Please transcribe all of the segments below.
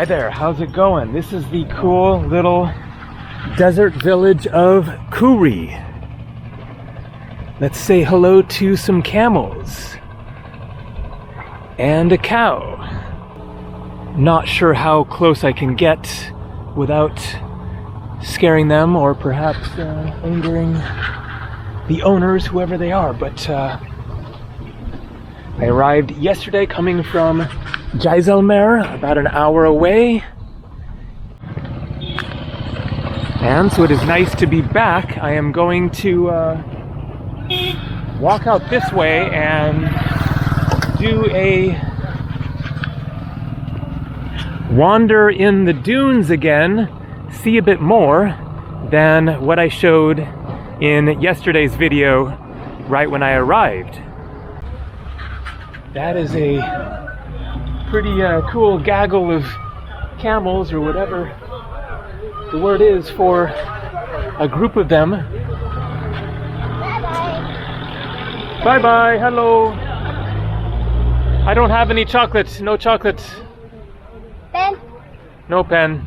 Hi there, how's it going? This is the cool little desert village of Khuri. Let's say hello to some camels and a cow. Not sure how close I can get without scaring them or perhaps angering the owners, whoever they are, but I arrived yesterday coming from Jaisalmer, about an hour away. And so it is nice to be back. I am going to walk out this way and do a wander in the dunes again, see a bit more than what I showed in yesterday's video right when I arrived. That is a pretty cool gaggle of camels, or whatever the word is for a group of them. Bye bye, hello. I don't have any chocolate, no chocolate. Pen? No pen.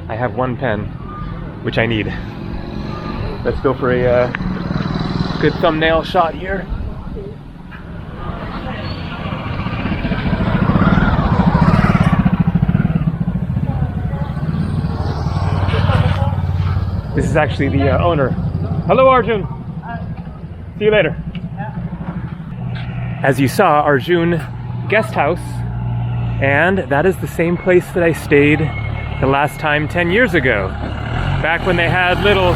I have one pen, which I need. Let's go for a good thumbnail shot here. This is actually the owner. Hello, Arjun. See you later. As you saw, Arjun Guest House, and that is the same place that I stayed the last time 10 years ago, back when they had little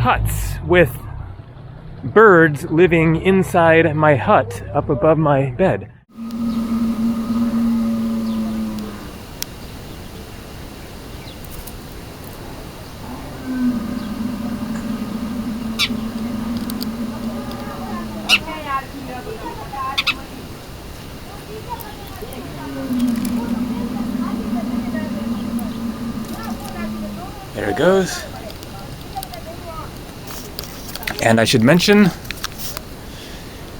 huts with birds living inside my hut up above my bed. There it goes. And I should mention,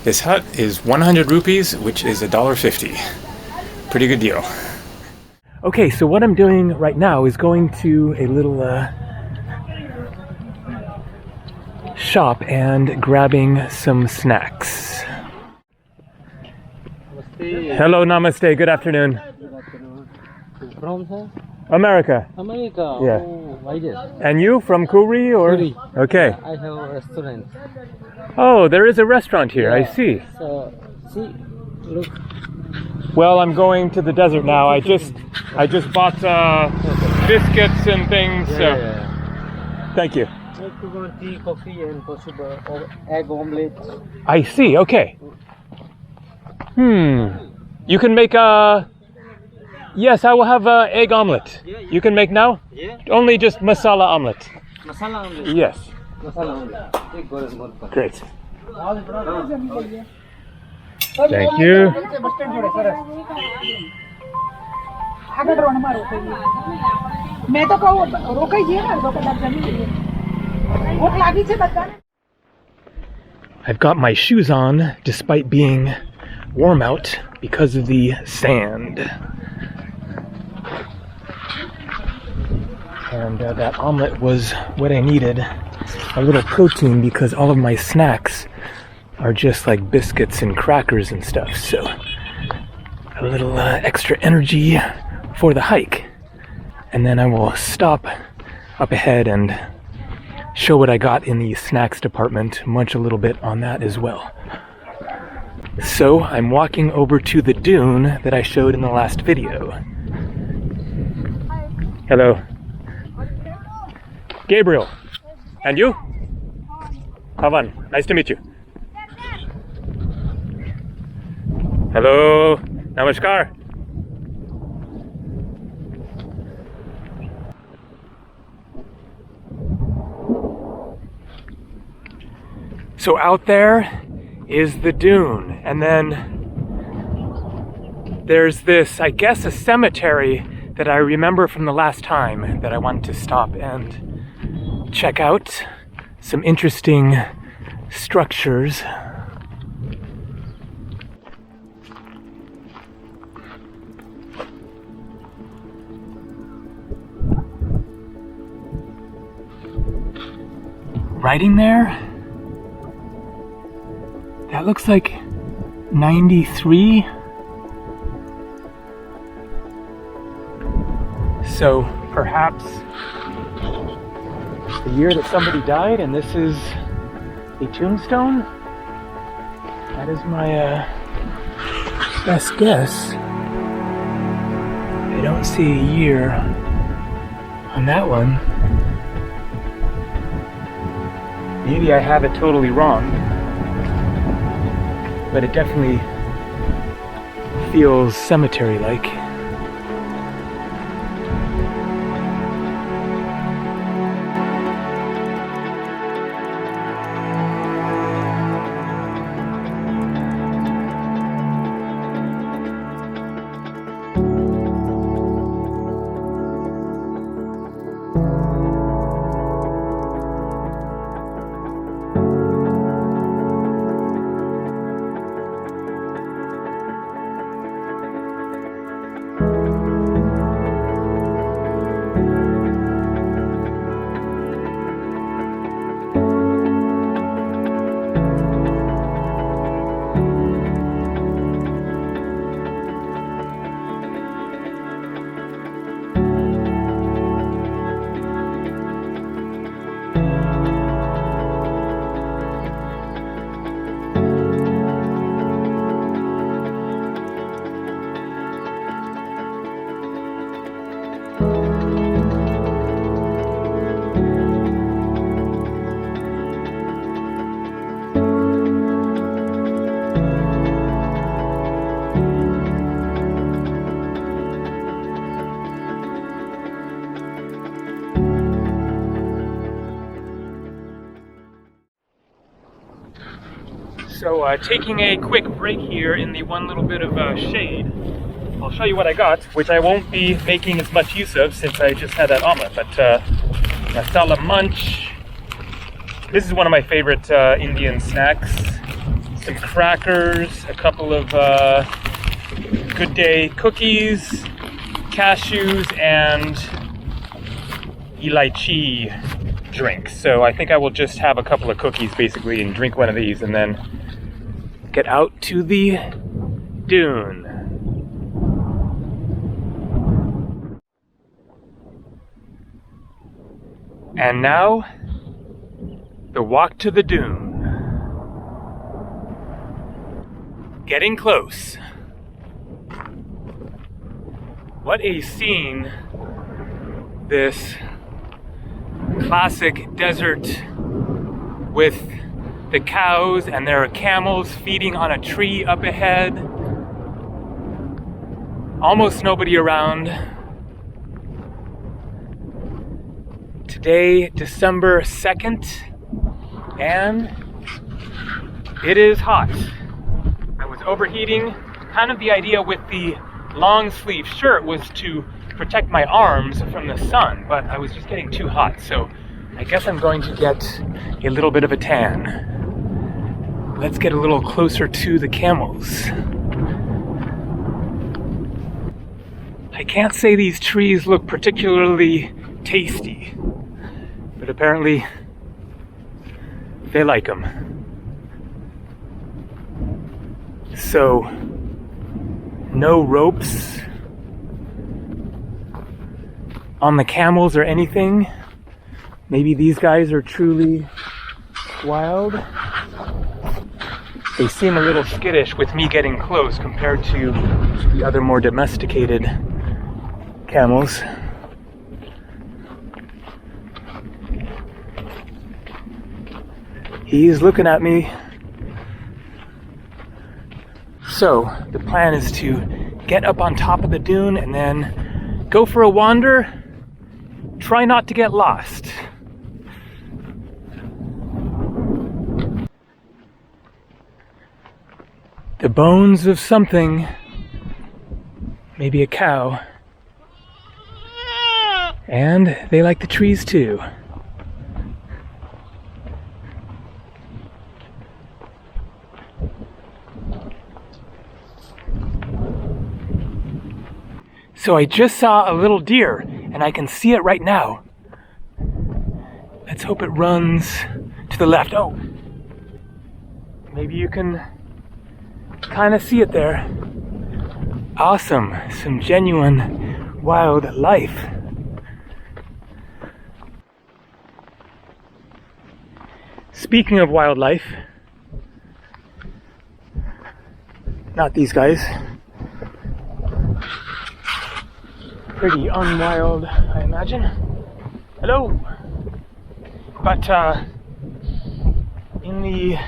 this hut is 100 rupees, which is $1.50. Pretty good deal. Okay, so what I'm doing right now is going to a little shop and grabbing some snacks. Namaste. Hello, namaste, good afternoon. From sir? America. America? Yeah. Oh, why this? And you from Khuri or? Khuri. Okay. I have a restaurant. Oh, there is a restaurant here, I see. So, see, look. Well, I'm going to the desert now. I just bought biscuits and things. So thank you. If you want tea, coffee, and possible egg omelette. I see. Okay. You can make a. Yes, I will have a egg omelet. Yeah. You can make now? Yeah. Only just masala omelet. Masala omelette. Yes. Masala omelette. Take go and work. Great. Thank you. I've got my shoes on despite being warm out because of the sand. And that omelet was what I needed. A little protein, because all of my snacks are just like biscuits and crackers and stuff. So a little extra energy for the hike. And then I will stop up ahead and show what I got in the snacks department, munch a little bit on that as well. So I'm walking over to the dune that I showed in the last video. Hello. Gabriel. And you? Pavan. Nice to meet you. Hello. Namaskar. So out there is the dune, and then there's this, I guess, a cemetery that I remember from the last time that I wanted to stop and check out. Some interesting structures. writing there? That looks like 93. So perhaps the year that somebody died, and this is a tombstone? That is my best guess. I don't see a year on that one. Maybe I have it totally wrong, but it definitely feels cemetery-like. So taking a quick break here in the one little bit of shade, I'll show you what I got, which I won't be making as much use of since I just had that omelet, but masala munch. This is one of my favorite Indian snacks. Some crackers, a couple of Good Day cookies, cashews, and elaichi drinks. So I think I will just have a couple of cookies basically and drink one of these and then get out to the dune. And now, the walk to the dune. Getting close. What a scene this classic desert with the cows, and there are camels feeding on a tree up ahead. Almost nobody around. Today, December 2nd, and it is hot. I was overheating. Kind of the idea with the long sleeve shirt was to protect my arms from the sun, but I was just getting too hot, so I guess I'm going to get a little bit of a tan. Let's get a little closer to the camels. I can't say these trees look particularly tasty, but apparently they like them. So, no ropes on the camels or anything. Maybe these guys are truly wild. They seem a little skittish with me getting close compared to the other more domesticated camels. He's looking at me. So, the plan is to get up on top of the dune and then go for a wander. Try not to get lost. The bones of something, maybe a cow, and they like the trees too. So I just saw a little deer, and I can see it right now. Let's hope it runs to the left. Oh, maybe you can kind of see it there. Awesome, some genuine wildlife. Speaking of wildlife, not these guys. Pretty unwild, I imagine. Hello. But in the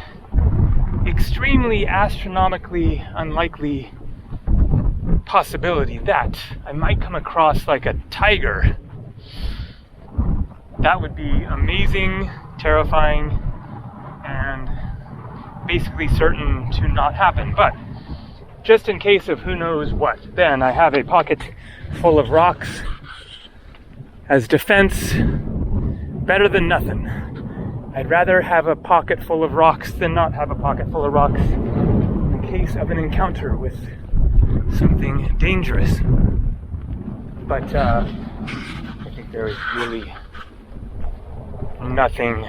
extremely astronomically unlikely possibility that I might come across like a tiger, that would be amazing, terrifying, and basically certain to not happen. But just in case of who knows what, then I have a pocket full of rocks as defense. Better than nothing. I'd rather have a pocket full of rocks than not have a pocket full of rocks in case of an encounter with something dangerous. But I think there is really nothing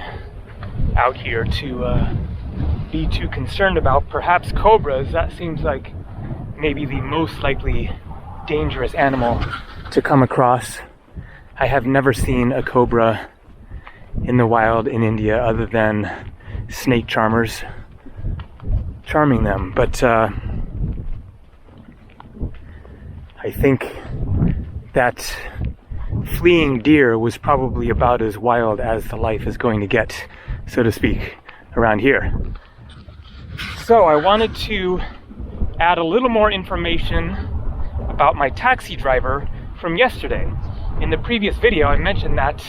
out here to be too concerned about. Perhaps cobras, that seems like maybe the most likely dangerous animal to come across. I have never seen a cobra in the wild in India other than snake charmers charming them. But I think that fleeing deer was probably about as wild as the life is going to get, so to speak, around here. So I wanted to add a little more information about my taxi driver from yesterday. In the previous video, I mentioned that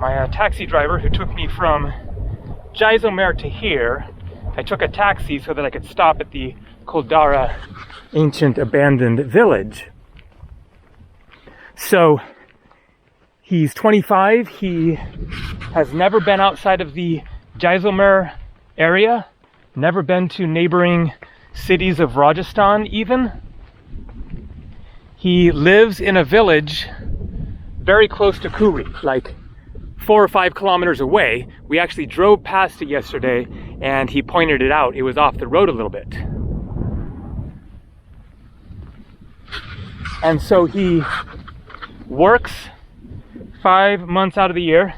my taxi driver who took me from Jaisalmer to here, I took a taxi so that I could stop at the Koldara ancient abandoned village. So he's 25, he has never been outside of the Jaisalmer area, never been to neighboring cities of Rajasthan even. He lives in a village very close to Khuri, like 4 or 5 kilometers away. We actually drove past it yesterday and he pointed it out. It was off the road a little bit. And so he works 5 months out of the year.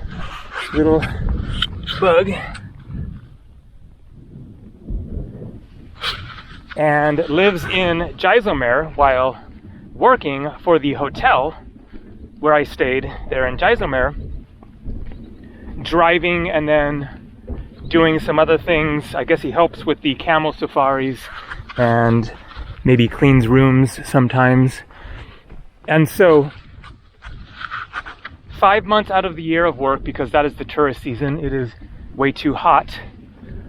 Little bug. And lives in Jaisalmer while working for the hotel where I stayed there in Jaisalmer, driving and then doing some other things. I guess he helps with the camel safaris and maybe cleans rooms sometimes. And so 5 months out of the year of work, because that is the tourist season, it is way too hot.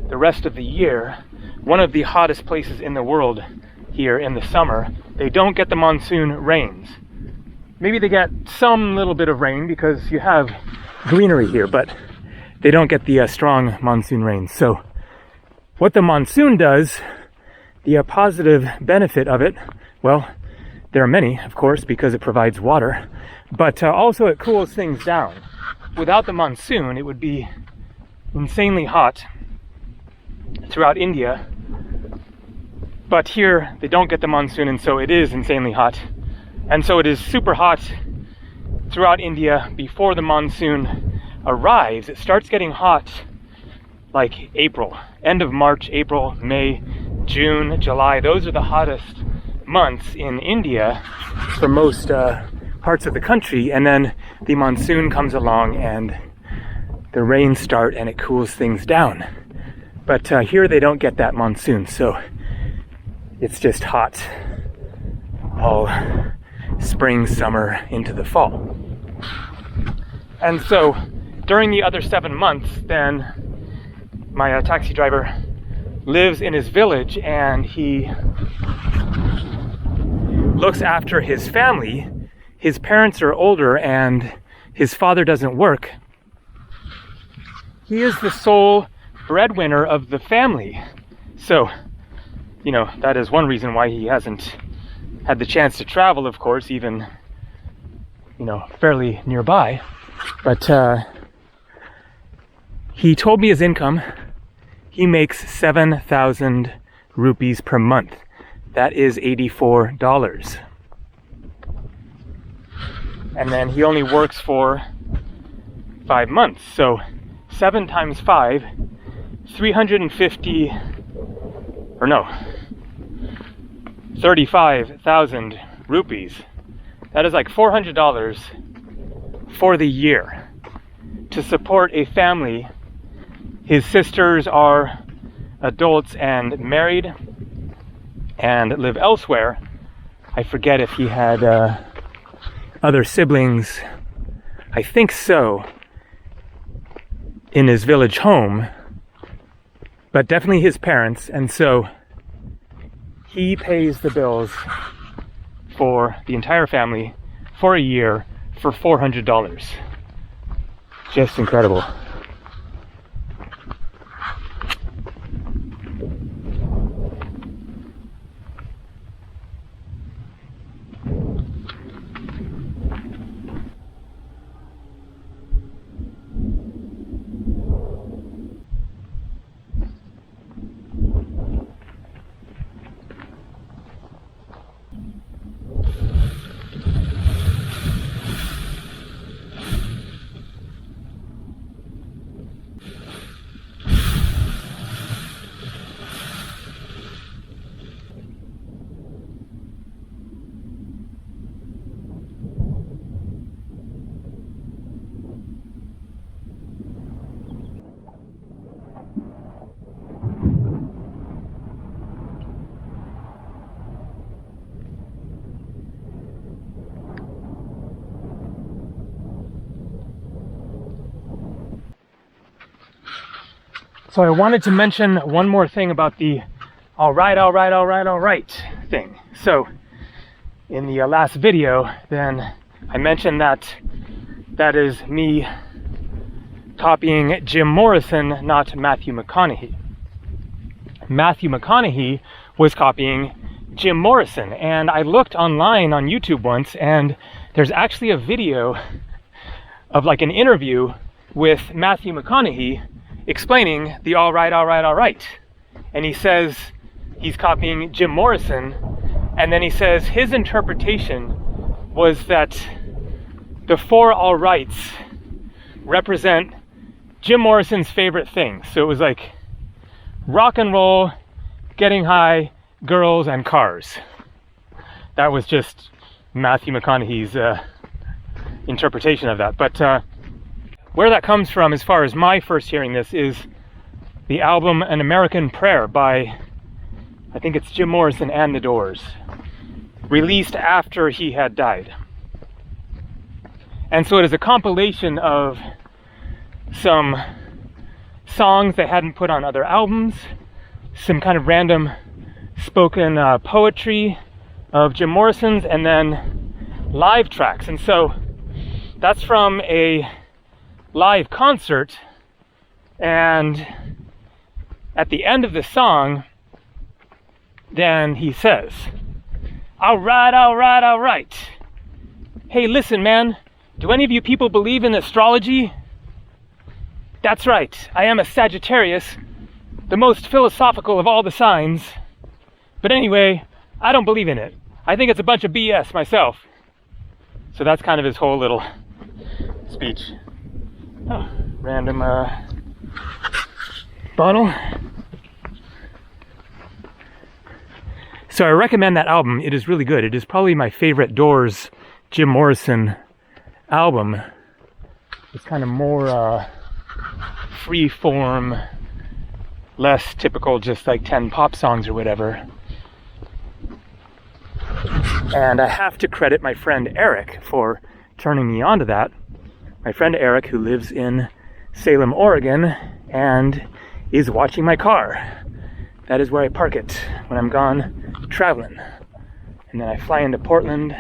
The rest of the year, one of the hottest places in the world here in the summer, they don't get the monsoon rains. Maybe they get some little bit of rain because you have greenery here, but they don't get the strong monsoon rains. So what the monsoon does, the positive benefit of it, well, there are many, of course, because it provides water, but also it cools things down. Without the monsoon, it would be insanely hot throughout India. But here, they don't get the monsoon, and so it is insanely hot. And so it is super hot throughout India before the monsoon arrives. It starts getting hot like April, end of March, April, May, June, July. Those are the hottest months in India for most parts of the country. And then the monsoon comes along and the rains start and it cools things down. But here they don't get that monsoon, so it's just hot all spring, summer, into the fall. And so during the other 7 months, then my taxi driver lives in his village and he looks after his family. His parents are older and his father doesn't work. He is the sole breadwinner of the family. So, you know, that is one reason why he hasn't had the chance to travel, of course, even, you know, fairly nearby. But He told me his income. He makes 7,000 rupees per month. That is $84. And then he only works for 5 months. So 7 times 5, 350, or no, 35,000 rupees. That is like $400 for the year to support a family. His sisters are adults and married and live elsewhere. I forget if he had other siblings. I think so, in his village home, but definitely his parents. And so he pays the bills for the entire family for a year for $400. Just incredible. So I wanted to mention one more thing about the all right thing. So in the last video, then I mentioned that that is me copying Jim Morrison, not Matthew McConaughey. Matthew McConaughey was copying Jim Morrison, and I looked online on YouTube once, and there's actually a video of like an interview with Matthew McConaughey explaining the all right. And he says he's copying Jim Morrison, and then he says his interpretation was that the 4 all rights represent Jim Morrison's favorite things. So it was like rock and roll, getting high, girls, and cars. That was just Matthew McConaughey's interpretation of that. But where that comes from, as far as my first hearing this, is the album An American Prayer by, I think it's Jim Morrison and the Doors, released after he had died. And so it is a compilation of some songs they hadn't put on other albums, some kind of random spoken poetry of Jim Morrison's, and then live tracks. And so that's from a live concert, and at the end of the song, then he says, all right. Hey, listen, man, do any of you people believe in astrology? That's right, I am a Sagittarius, the most philosophical of all the signs. But anyway, I don't believe in it. I think it's a bunch of BS myself. So that's kind of his whole little speech. Oh, random bottle. So I recommend that album. It is really good. It is probably my favorite Doors Jim Morrison album. It's kind of more free form, less typical, just like 10 pop songs or whatever. And I have to credit my friend Eric for turning me on to that. My friend Eric, who lives in Salem, Oregon, and is watching my car. That is where I park it when I'm gone traveling. And then I fly into Portland,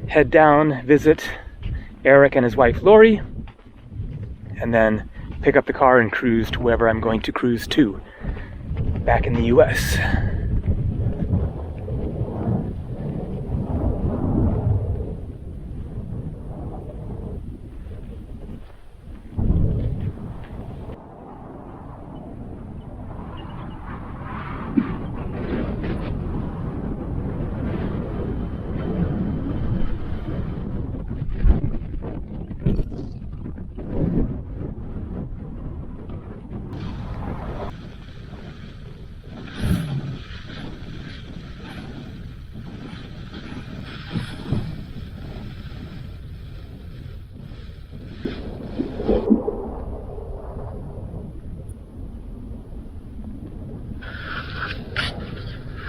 head down, visit Eric and his wife Lori, and then pick up the car and cruise to wherever I'm going to cruise to, back in the US.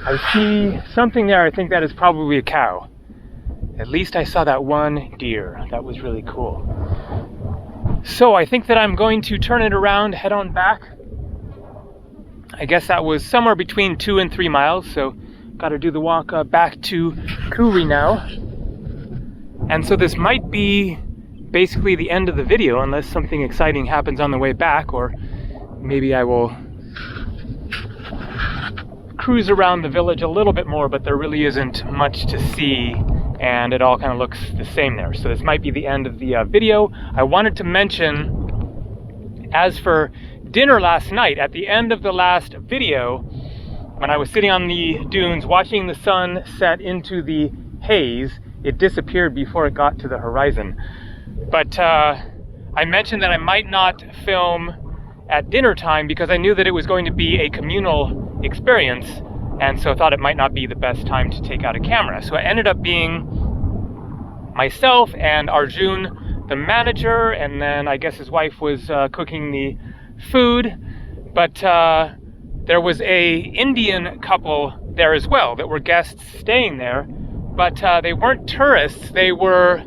I see something there. I think that is probably a cow. At least I saw that one deer. That was really cool. So I think that I'm going to turn it around, head on back. I guess that was somewhere between 2 and 3 miles, so got to do the walk back to Khuri now. And so this might be basically the end of the video, unless something exciting happens on the way back, or maybe I will cruise around the village a little bit more, but there really isn't much to see, and it all kind of looks the same there. So this might be the end of the video. I wanted to mention, as for dinner last night, at the end of the last video, when I was sitting on the dunes watching the sun set into the haze, it disappeared before it got to the horizon. But I mentioned that I might not film at dinner time because I knew that it was going to be a communal experience, and so I thought it might not be the best time to take out a camera. So it ended up being myself and Arjun, the manager, and then I guess his wife was cooking the food. But there was a Indian couple there as well that were guests staying there, but they weren't tourists. They were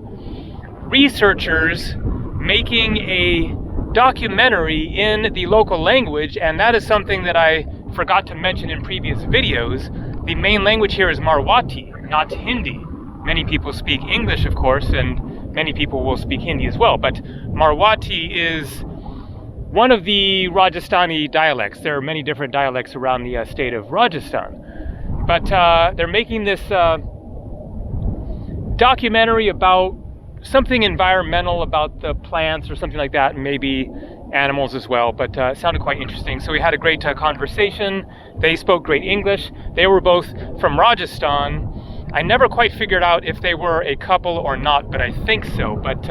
researchers making a documentary in the local language, and that is something that I forgot to mention in previous videos. The main language here is Marwati, not Hindi. Many people speak English, of course, and many people will speak Hindi as well, but Marwati is one of the Rajasthani dialects. There are many different dialects around the state of Rajasthan, but they're making this documentary about something environmental, about the plants or something like that, and maybe animals as well, but it sounded quite interesting. So we had a great conversation. They spoke great English. They were both from Rajasthan. I never quite figured out if they were a couple or not, but I think so. But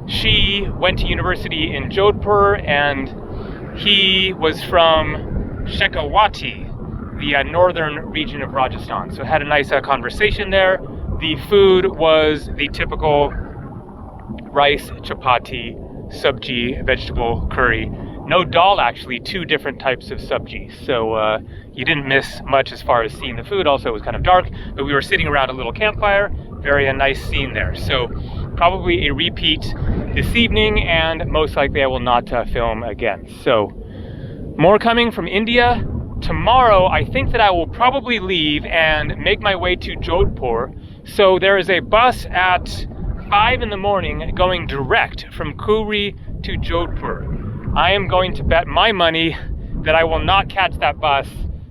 she went to university in Jodhpur, and he was from Shekhawati, the northern region of Rajasthan. So had a nice conversation there. The food was the typical rice, chapati, sabji, vegetable curry. No dal, actually, 2 different types of sabji. So you didn't miss much as far as seeing the food. Also, it was kind of dark, but we were sitting around a little campfire. Very nice scene there. So probably a repeat this evening, and most likely I will not film again. So more coming from India. Tomorrow, I think that I will probably leave and make my way to Jodhpur. So there is a bus at 5 in the morning going direct from Khuri to Jodhpur. I am going to bet my money that I will not catch that bus.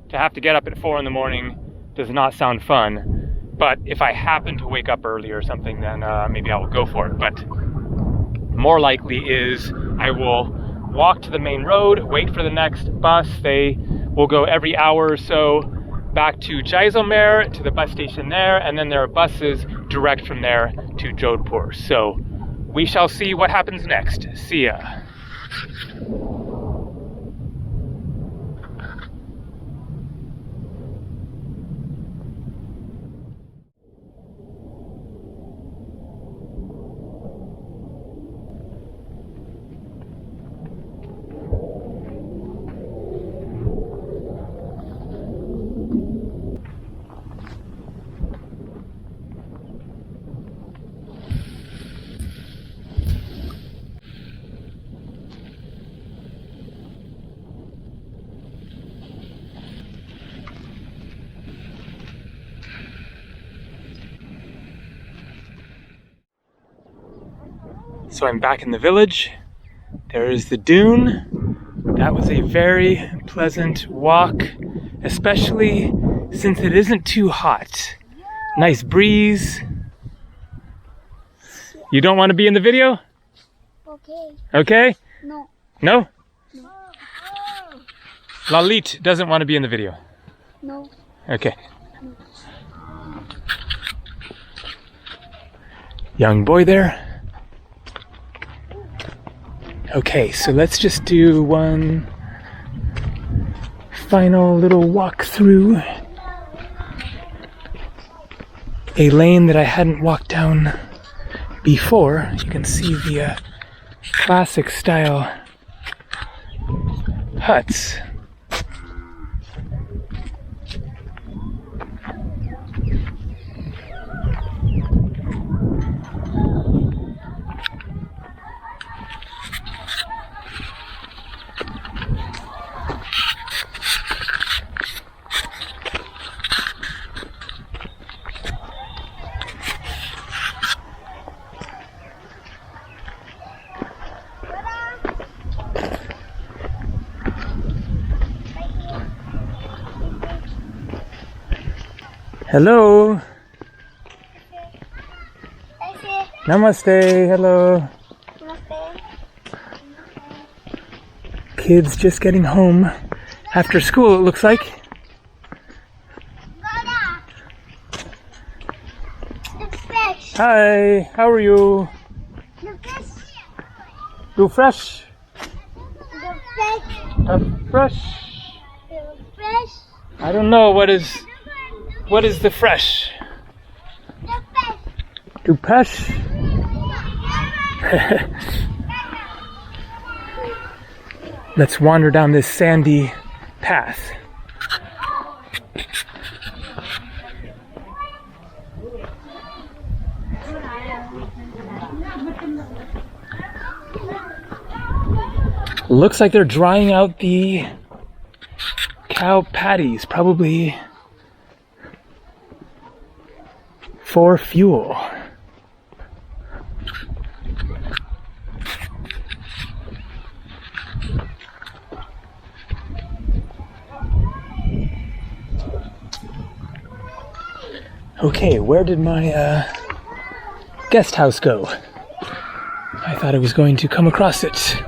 To have to get up at 4 in the morning does not sound fun. But if I happen to wake up early or something, then maybe I will go for it. But more likely is I will walk to the main road, wait for the next bus. They will go every hour or so back to Jaisalmer, to the bus station there, and then there are buses direct from there to Jodhpur. So we shall see what happens next. See ya. So I'm back in the village. There is the dune. That was a very pleasant walk, especially since it isn't too hot. Nice breeze. You don't want to be in the video? Okay. Okay? No. No? No. Lalit doesn't want to be in the video. No. Okay. Young boy there. Okay, so let's just do one final little walk through a lane that I hadn't walked down before. You can see the classic style huts. Hello. Namaste. Hello. Kids just getting home after school, it looks like. Hi, how are you? You fresh? Fresh? I don't know what is the fresh? Du pesh? Let's wander down this sandy path. Looks like they're drying out the cow patties, probably for fuel. Okay, where did my guest house go? I thought I was going to come across it.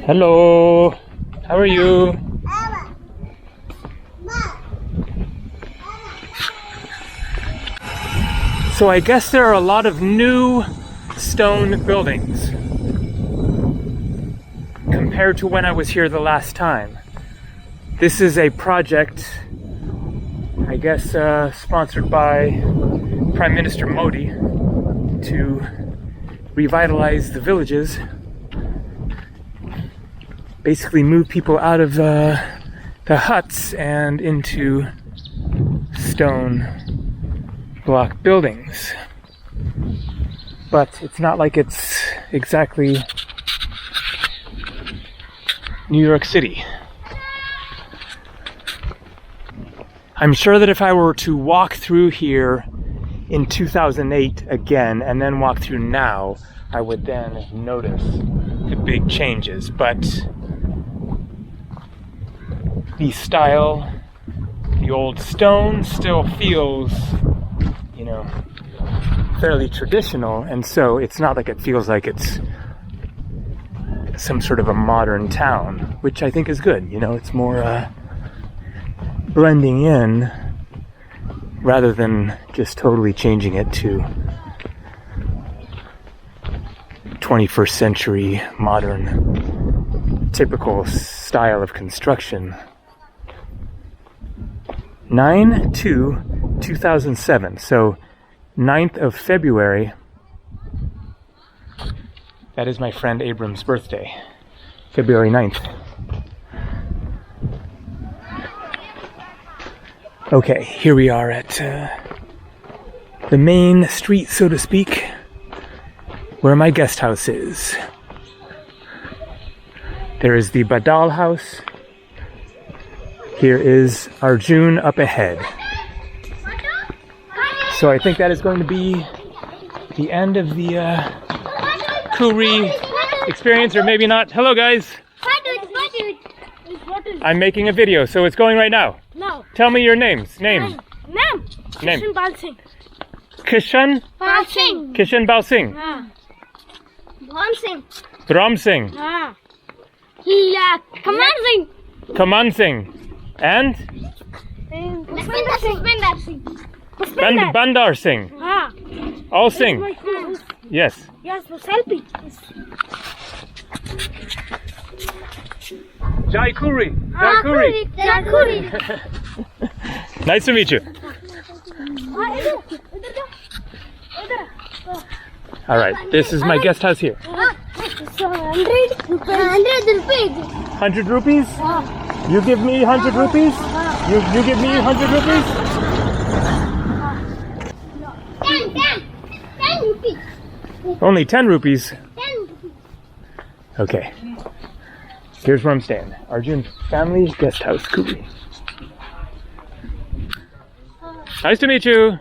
Hello, how are you? So I guess there are a lot of new stone buildings compared to when I was here the last time. This is a project, I guess, sponsored by Prime Minister Modi to revitalize the villages. Basically move people out of the huts and into stone block buildings. But it's not like it's exactly New York City. I'm sure that if I were to walk through here in 2008 again and then walk through now, I would then notice the big changes. But the style, the old stone still feels, you know, fairly traditional, and so it's not like it feels like it's some sort of a modern town, which I think is good. You know, it's more blending in rather than just totally changing it to 21st century modern typical style of construction. 9/2/2007, so 9th of February. That is my friend Abram's birthday, February 9th. Okay, here we are at the main street, so to speak, where my guest house is. There is the Badal house. Here is Arjun up ahead. So I think that is going to be the end of the Khuri experience, or maybe not. Hello guys! I'm making a video, so it's going right now. No. Tell me your names. Name. Kishan Bal Singh. Kishan? Bal Singh. Kishan Bal Singh. Bram Singh. Bram Singh. Kaman Singh. Kaman Singh. And? Pushpinder Singh. Bandar Singh. All Singh. Yes. Yes, for selfie. Jai Khuri. Jai Khuri. Jai Khuri. Nice to meet you. All right, this is my guest house here. So 100 rupees. 100 rupees? You give me 100 rupees? You give me 100 rupees? 10 rupees. Only 10 rupees? 10 rupees. Okay. Here's where I'm staying. Arjun Family Guest House, Khuri. Nice to meet you.